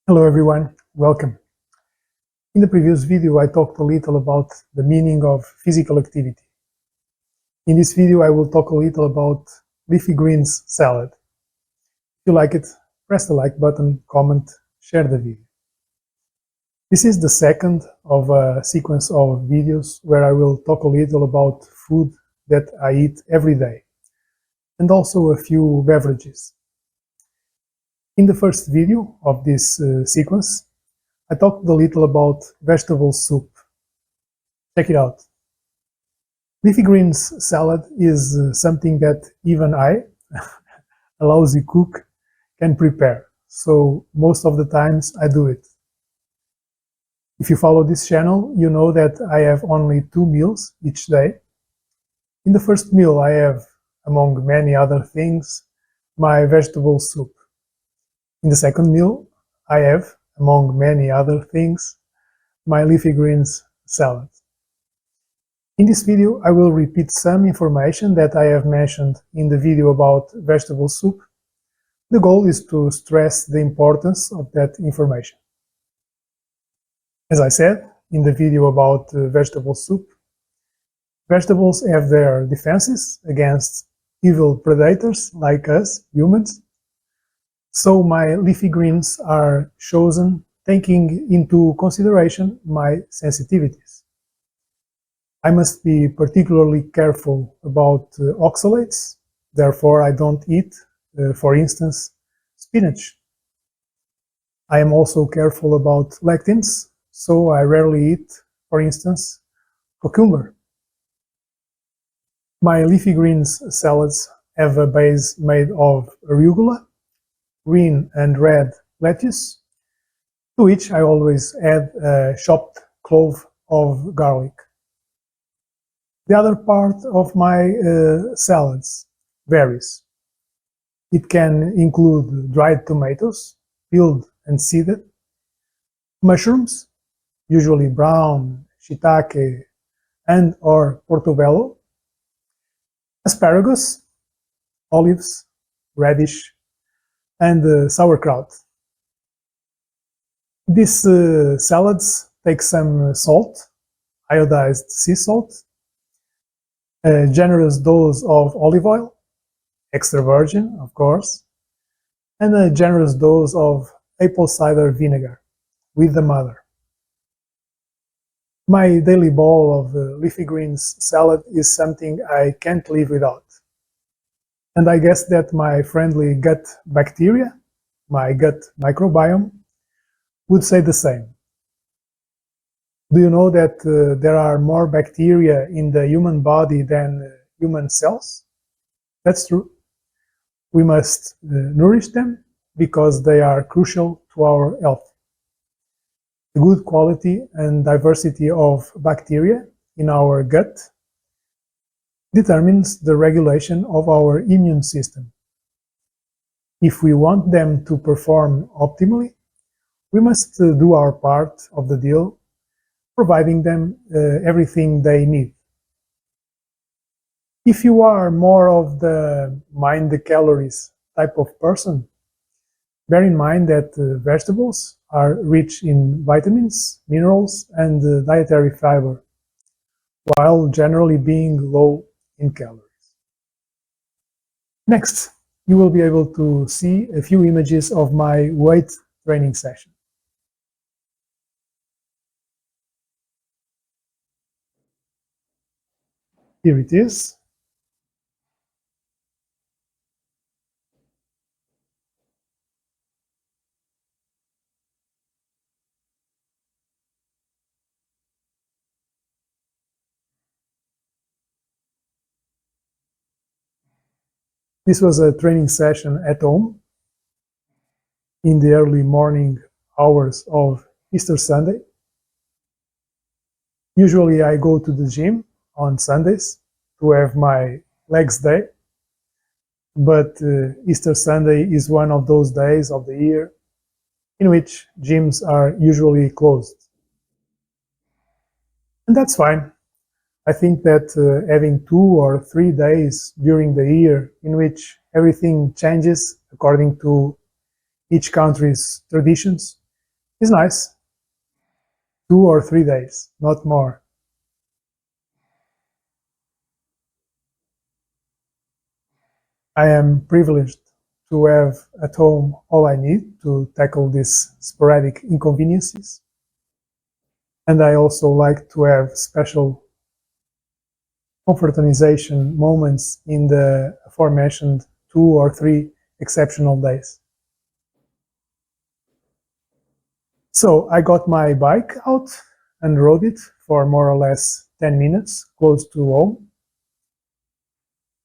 Hello everyone, welcome. In the previous video I talked a little about the meaning of physical activity. In this video I will talk a little about leafy greens salad. If you like it, press the like button, comment, share the video. This is the second of a sequence of videos where I will talk a little about food that I eat every day, and also a few beverages. In the first video of this sequence, I talked a little about vegetable soup. Check it out. Leafy greens salad is something that even I, a lousy cook, can prepare. So most of the times I do it. If you follow this channel, you know that I have only 2 meals each day. In the first meal I have, among many other things, my vegetable soup. In the second meal I have, among many other things, my leafy greens salad. In this video I will repeat some information that I have mentioned in the video about vegetable soup. The goal is to stress the importance of that information. As I said in the video about vegetable soup, vegetables have their defenses against evil predators like us, humans. So my leafy greens are chosen taking into consideration my sensitivities. I must be particularly careful about oxalates, therefore I don't eat, for instance, spinach. I am also careful about lectins, so I rarely eat, for instance, cucumber. My leafy greens salads have a base made of arugula, green and red lettuce, to which I always add a chopped clove of garlic. The other part of my salads varies. It can include dried tomatoes, peeled and seeded, mushrooms, usually brown, shiitake and or portobello, asparagus, olives, radish, and sauerkraut. These salads take some salt, iodized sea salt, a generous dose of olive oil, extra virgin of course, and a generous dose of apple cider vinegar with the mother. My daily bowl of leafy greens salad is something I can't live without. And I guess that my friendly gut bacteria, my gut microbiome, would say the same. Do you know that there are more bacteria in the human body than human cells? That's true. We must nourish them because they are crucial to our health. The good quality and diversity of bacteria in our gut determines the regulation of our immune system. If we want them to perform optimally, we must do our part of the deal, providing them everything they need. If you are more of the mind the calories type of person, bear in mind that vegetables are rich in vitamins, minerals, and dietary fiber, while generally being low in calories. Next, you will be able to see a few images of my weight training session. Here it is. This was a training session at home in the early morning hours of Easter Sunday. Usually I go to the gym on Sundays to have my legs day, but Easter Sunday is one of those days of the year in which gyms are usually closed. And that's fine. I think that having 2 or 3 days during the year in which everything changes according to each country's traditions is nice. 2 or 3 days, not more. I am privileged to have at home all I need to tackle these sporadic inconveniences. And I also like to have special confraternization moments in the aforementioned 2 or 3 exceptional days. So I got my bike out and rode it for more or less 10 minutes close to home.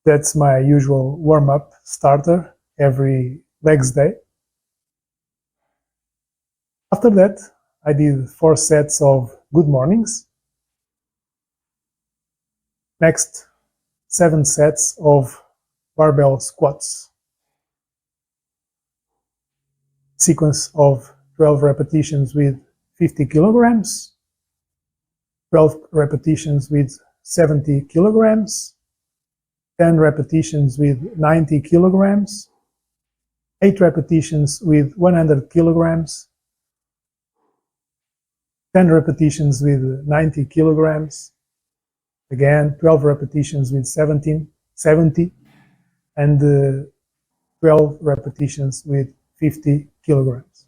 That's my usual warm-up starter every legs day. After that, I did 4 sets of good mornings. Next, 7 sets of barbell squats. Sequence of 12 repetitions with 50 kilograms, 12 repetitions with 70 kilograms, 10 repetitions with 90 kilograms, 8 repetitions with 100 kilograms, 10 repetitions with 90 kilograms, again 12 repetitions with 70, and 12 repetitions with 50 kilograms.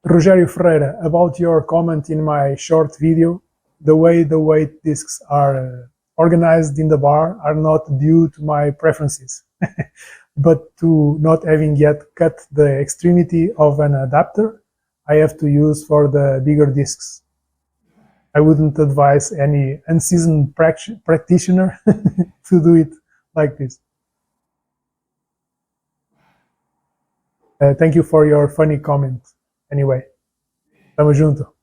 Rogério Ferreira, about your comment in my short video, the way the weight discs are organized in the bar are not due to my preferences, but to not having yet cut the extremity of an adapter I have to use for the bigger discs. I wouldn't advise any unseasoned practitioner to do it like this. Thank you for your funny comment. Anyway, tamo junto.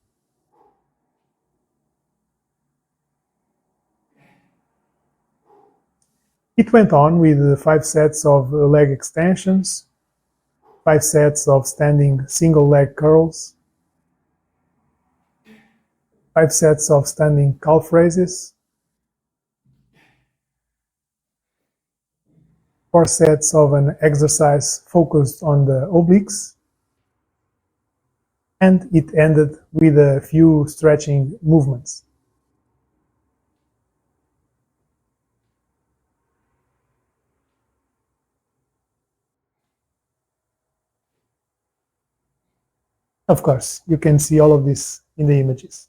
It went on with 5 sets of leg extensions, 5 sets of standing single leg curls, 5 sets of standing calf raises, 4 sets of an exercise focused on the obliques, and it ended with a few stretching movements. Of course, you can see all of this in the images.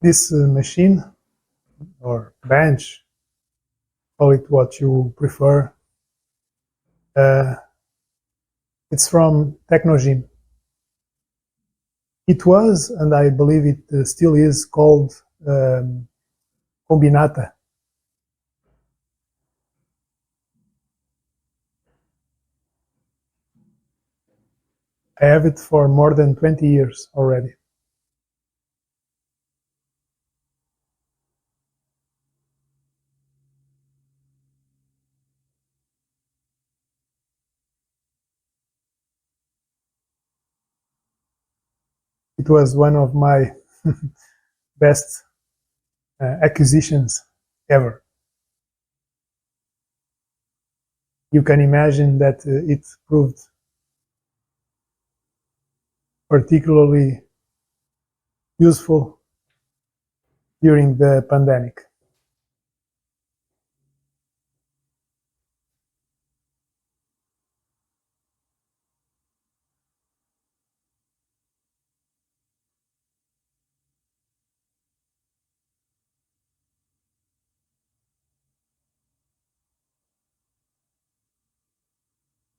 This machine or bench, call it what you prefer, it's from Technogym. It was, and I believe it still is, called Combinata. I have it for more than 20 years already. It was one of my best acquisitions ever. You can imagine that it proved particularly useful during the pandemic.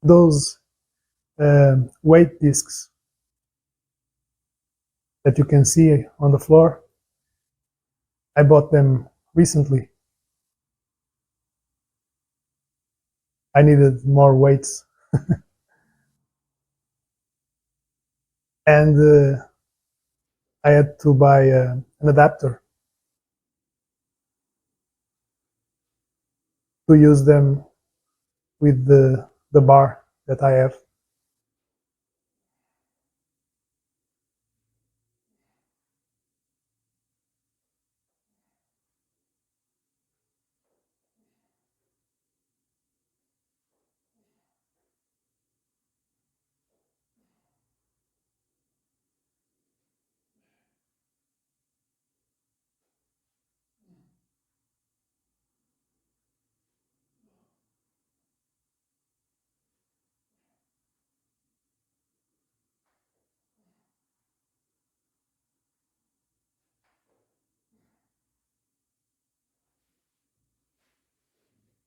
Those weight discs that you can see on the floor, I bought them recently. I needed more weights, and I had to buy an adapter to use them with the bar that I have.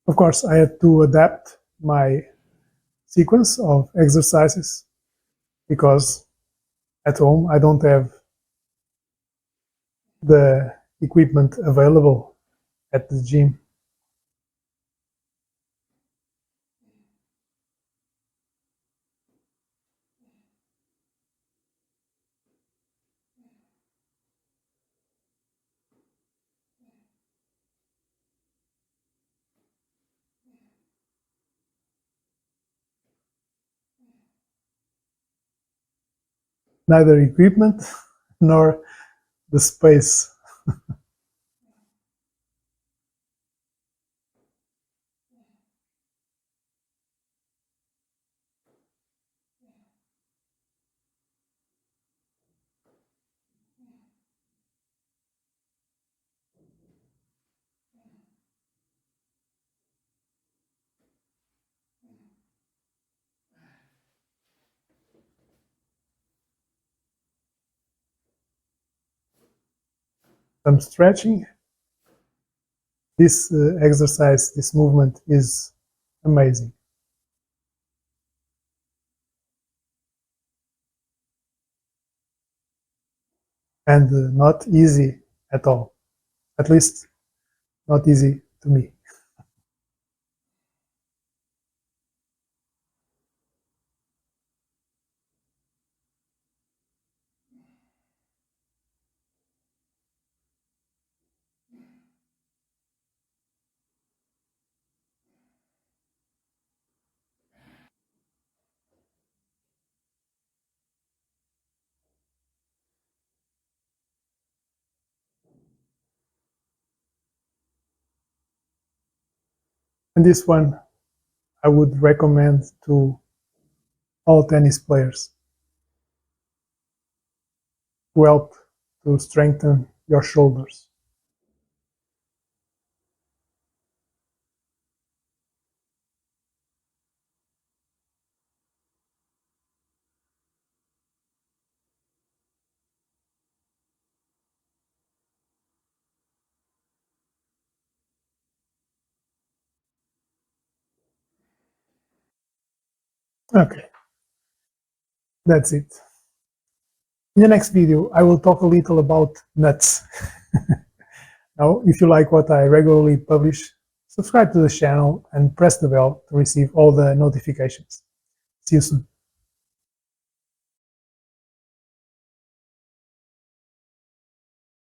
Of course, I had to adapt my sequence of exercises because at home I don't have the equipment available at the gym. Neither equipment nor the space. Some stretching. This exercise, this movement is amazing. And not easy at all. At least not easy to me. And this one I would recommend to all tennis players to help to strengthen your shoulders. Okay, that's it. In the next video, I will talk a little about nuts. Now, if you like what I regularly publish, subscribe to the channel and press the bell to receive all the notifications. See you soon.